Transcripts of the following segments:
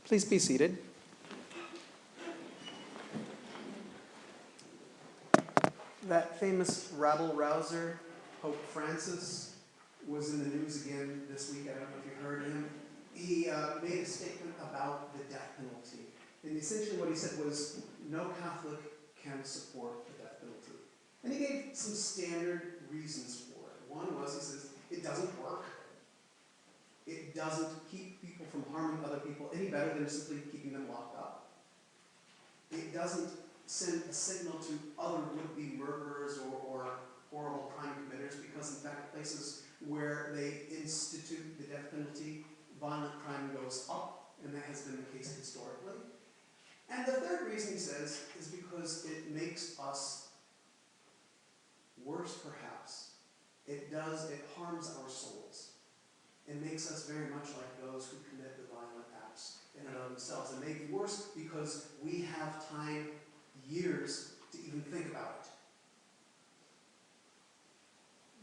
Please be seated. That famous rabble-rouser, Pope Francis, was in the news again this week. I don't know if you heard him. He made a statement about the death penalty. And essentially what he said was, no Catholic can support the death penalty. And he gave some standard reasons for it. One was, he says, it doesn't work. It doesn't keep people from harming other people any better than simply keeping them locked up. It doesn't send a signal to other would-be murderers or horrible crime committers, because in fact places where they institute the death penalty, violent crime goes up, and that has been the case historically. And the third reason, he says, is because it makes us worse, perhaps. It harms our souls. It makes us very much like those who commit the violent acts in and of themselves. It may be worse because we have time, years, to even think about it.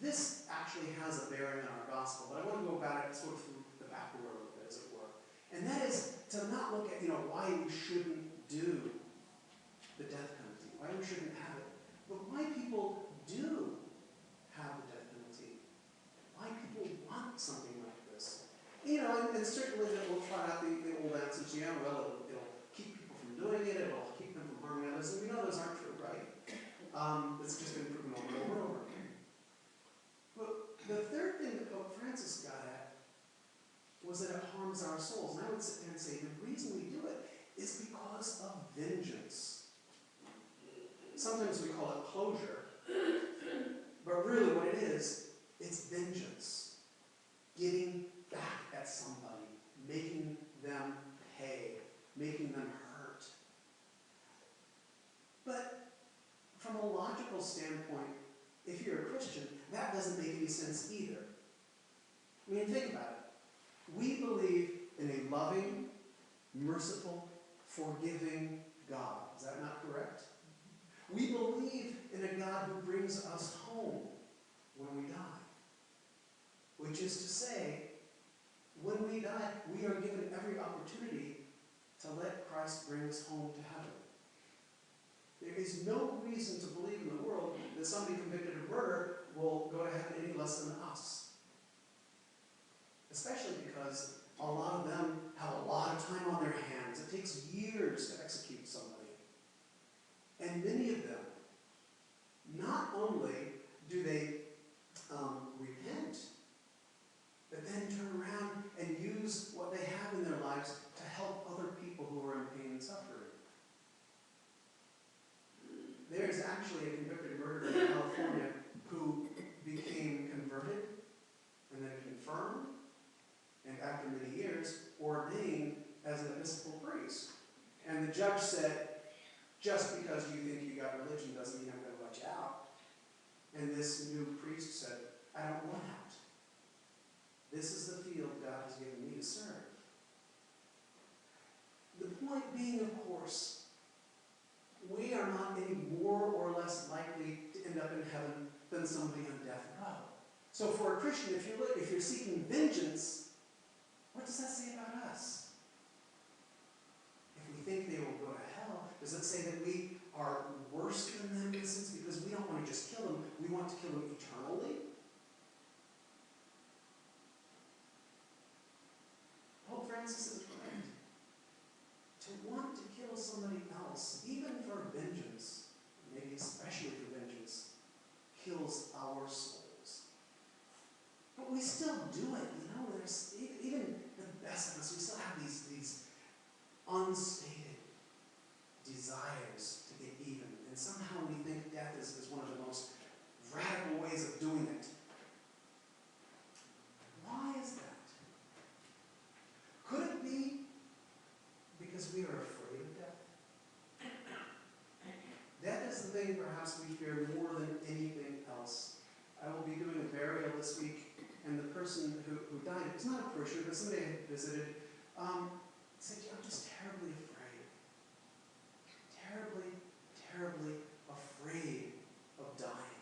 This actually has a bearing on our gospel, but I want to go about it sort of through the back door a little bit, as it were. And that is to not look at, why we shouldn't do the death penalty, why we shouldn't have it, but why people do have the death penalty, why people want something like this. And certainly that we'll try out the old answers, it'll keep people from doing it, it'll keep them from harming others, and we know those aren't true, right? It's just been proven over and over and over again. But the third thing that Pope Francis got at was that it harms our souls. And I would sit there and say, the reason we do it is because of vengeance. Sometimes we call it closure, but really what it is, it's vengeance. Getting back at somebody, making them pay, making them hurt. But from a logical standpoint, if you're a Christian, that doesn't make any sense either. I mean, think about it. We believe in a loving, merciful, forgiving God. Is that not correct? We believe in a God who brings us home when we die. Which is to say, when we die, we are given every opportunity to let Christ bring us home to heaven. There is no reason to believe in the world that somebody convicted of murder will go to heaven any less than us. Especially because a lot of them have a lot of time on their hands. It takes years to execute somebody. And many of them, not only do they repent, but then turn around and use what they have in their lives to help other people who are in pain and suffering. There is actually a convicted murderer in California who became converted and then confirmed, and after many years, ordained as an Episcopal priest. And the judge said, just because you think you got religion doesn't mean I'm going to let you out. And this new priest said, I don't want out. This is the field God has given me to serve. The point being, of course, we are not any more or less likely to end up in heaven than somebody on death row. So for a Christian, if you're seeking vengeance, what does that say about us? If we think they will go to hell, does it say that we are worse than them in a sense because we don't want to just kill them, we want to kill them eternally? Pope Francis is right. To want to kill somebody else, even for vengeance, maybe especially for vengeance, kills our souls. But we still do it, There's even the best of us, we still have these unstated desires to get even. And somehow we think death is one of the most radical ways of doing it. Why is that? Could it be because we are afraid of death? Death is the thing perhaps we fear more than anything else. I will be doing a burial this week, and the person who died, it was not a parishioner, but somebody I had visited, said, I'm just terribly afraid. Terribly, terribly afraid of dying.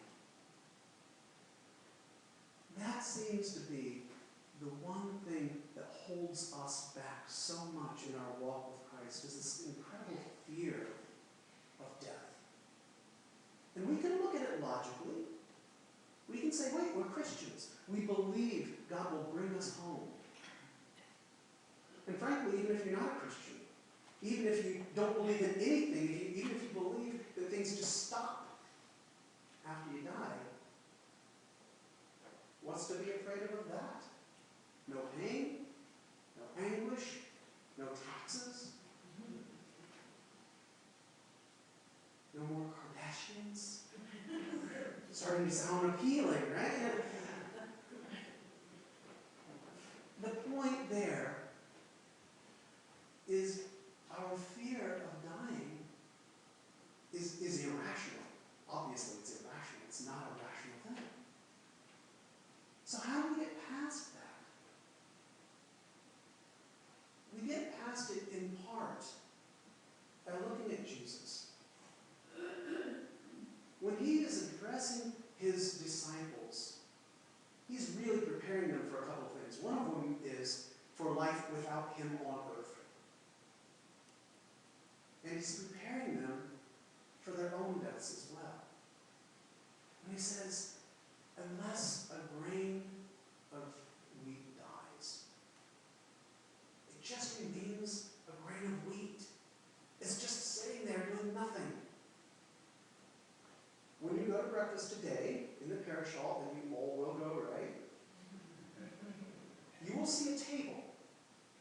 That seems to be the one thing that holds us back so much in our walk with Christ is this incredible fear of death. And we can look at it logically. We can say, wait, we're Christians. We believe God will bring us home. And frankly, even if you're not a Christian, even if you don't believe in anything, even if you believe that things just stop after you die, what's to be afraid of that? No pain, no anguish, no taxes, no more Kardashians. Starting to sound appealing, right? The point there is our fear of dying is irrational. Obviously, it's irrational. It's not a rational thing. So how do we get past that? We get past it in part by looking at Jesus. When he is addressing his disciples, he's really preparing them for a couple of things. One of them is for life without him on earth. And he's preparing them for their own deaths as well. And he says, unless a grain of wheat dies, it just remains a grain of wheat. It's just sitting there doing nothing. When you go to breakfast today in the parish hall, and you all will go, right? You will see a table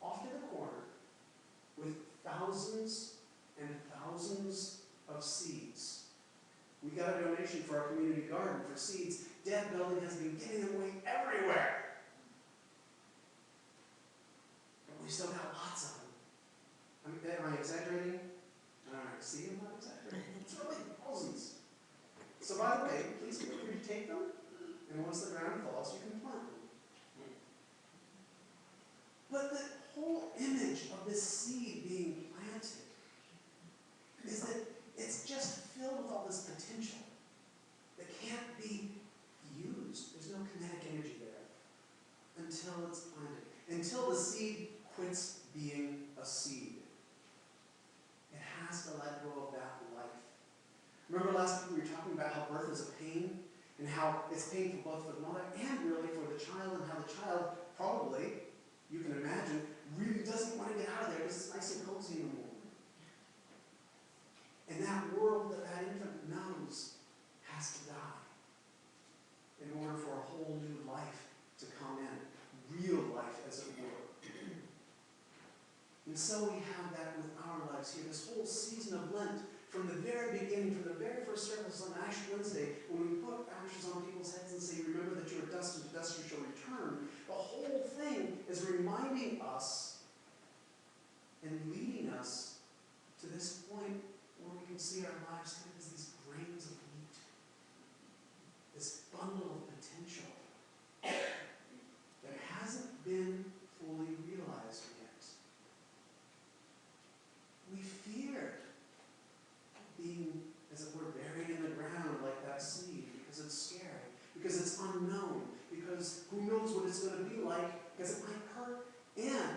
off to the corner with thousands and thousands of seeds. We got a donation for our community garden for seeds. Deb Building has been giving them away everywhere. But we still got lots of them. Am I exaggerating? All right, see, I'm not exaggerating. It's really thousands. So by the way, please feel free to take them, and once the ground falls, you can plant them. But the whole image of this seed being planted is that it's just filled with all this potential that can't be used. There's no kinetic energy there until it's planted. Until the seed quits being a seed. It has to let go of that life. Remember last week we were talking about how birth is a pain and how it's painful both for the mother and really for the child, and how the child probably, you can imagine, really doesn't want to get out of there because it's nice and cozy in the morning. And that world that that infant knows has to die in order for a whole new life to come in. Real life, as it were. And so we have that with our lives here. This whole season of Lent, from the very beginning, from the very first service on Ash Wednesday, when we put ashes on people's heads and say, remember that you are dust, and to dust you shall return, the whole thing is reminding us and leading us to this point where we can see our lives kind of as these grains of wheat, this bundle of potential that hasn't been fully realized yet. We fear being, as it were, buried in the ground like that seed because it's scary, because it's unknown, because who knows what it's going to be like, because it might hurt, and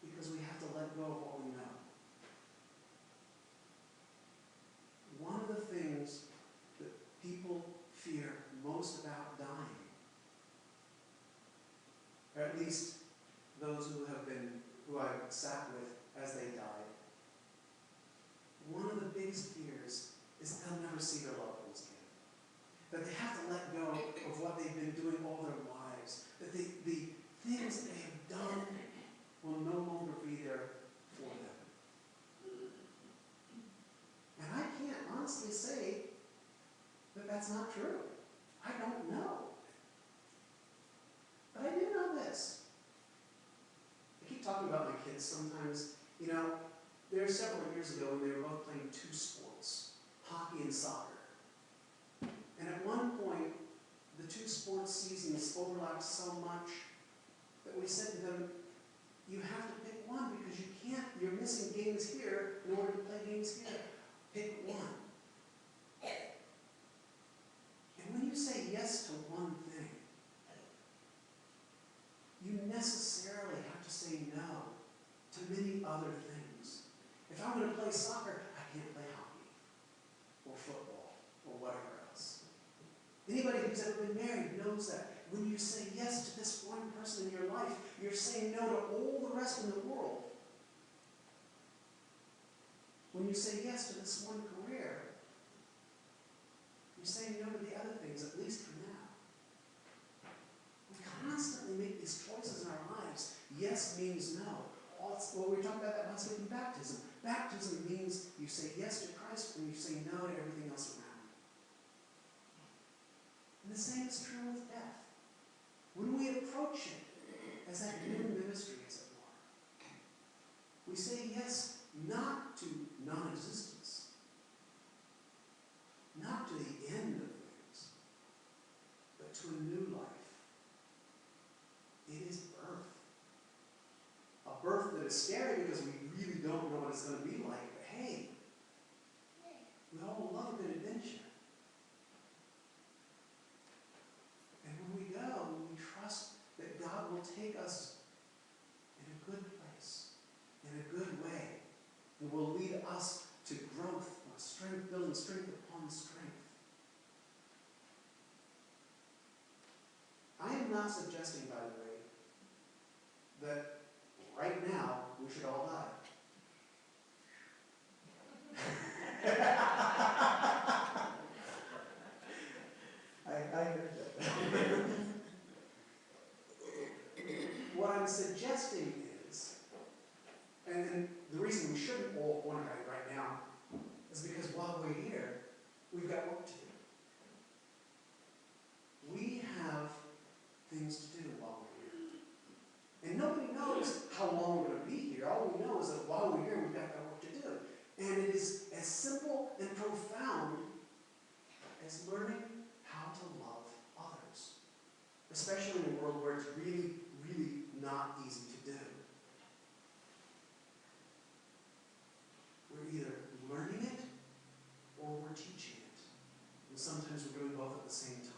because we have to let go of what we know. One of the things that people fear most about dying, or at least those who I've sat with as they died, one of the biggest fears is that they'll never see their loved ones again. That they have to let go of what they've been doing all their lives. That the things that they have done will no longer be there for them. And I can't honestly say that that's not true. I don't know. But I do know this. I keep talking about my kids sometimes. You know, there were several years ago when they were both playing two sports, hockey and soccer. And at one point, the two sports seasons overlapped so much that we said to them, you have to pick one because you're missing games here in order to play games here. Pick one. And when you say yes to one thing, you necessarily many other things. If I'm going to play soccer, I can't play hockey or football or whatever else. Anybody who's ever been married knows that. When you say yes to this one person in your life, you're saying no to all the rest in the world. When you say yes to this one career, you're saying no to the other things, at least for now. We constantly make these choices in our lives. Yes means no. Well, we talked about that last week in baptism. Baptism means you say yes to Christ and you say no to everything else around. And the same is true with death. When we approach it as that new ministry, as it were, we say yes not to non-existence, not to the end of things, but to a new life. It is birth. A birth that is scary because we really don't know what it's going to be like, but hey, we all love a good adventure. And when we go, we trust that God will take us in a good place, in a good way, and will lead us to growth, strength, building strength upon strength. I am not suggesting, by the way, that right now we should all die. I heard that. What I'm suggesting is, and the reason we shouldn't all want to die right now is because while we're here, we've got work to do. We have things to do while we're here. And nobody knows how long we're going to be here. All we know is that while we're here, we've got that work to do. And it is as simple and profound as learning how to love others. Especially in a world where it's really, really not easy to do. We're either learning it or we're teaching it. And sometimes we're doing both at the same time.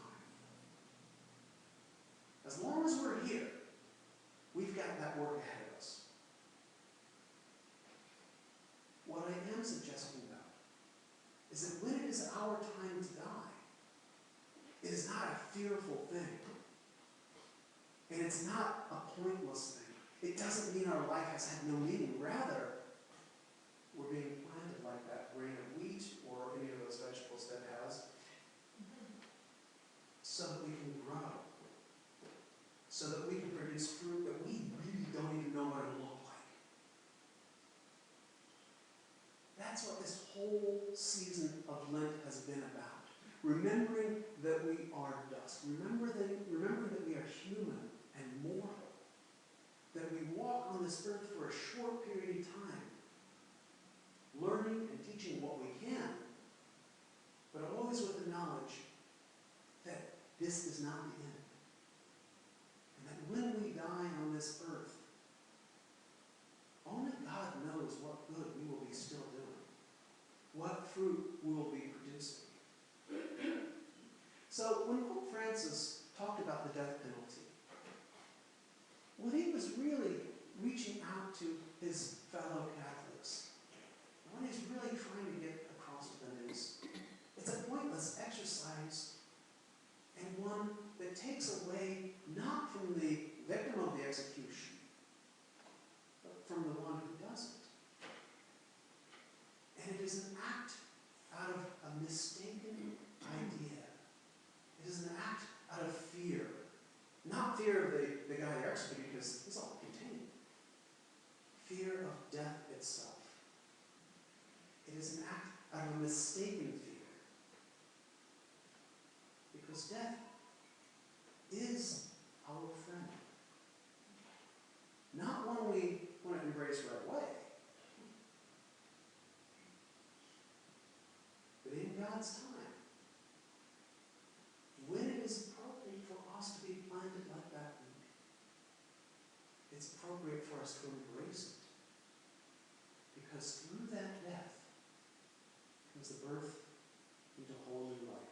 As long as we're here, we've got that work ahead of us. What I am suggesting, though, is that when it is our time to die, it is not a fearful thing. And it's not a pointless thing. It doesn't mean our life has had no meaning. Rather, we're being planted like that grain of wheat or any of those vegetables that has, so that we can grow. So that we can produce fruit that we really don't even know what it will look like. That's what this whole season of Lent has been about. Remembering that we are dust. Remembering that we are human and mortal. That we walk on this earth for a short period of time. Learning and teaching what we can. But always with the knowledge that this is not the end. And that when we die on this earth, only God knows what good we will be still doing. What fruit we will be producing. So when Pope Francis talked about the death penalty, what he was really reaching out to his fellow Catholics, what he's really trying to get across to them is, it's a pointless exercise and one that takes away not from the victim of the execution, but from the one who does it. And it is an act out of a mistaken idea. It is an act out of fear. Not fear of the guy who executed, because it's all contained. Fear of death itself. It is an act out of a mistaken fear. Because death is our friend. Not one we want to embrace right away. But in God's time, when it is appropriate for us to be planted like that root, it's appropriate for us to embrace it. Because through that death comes the birth into whole new life.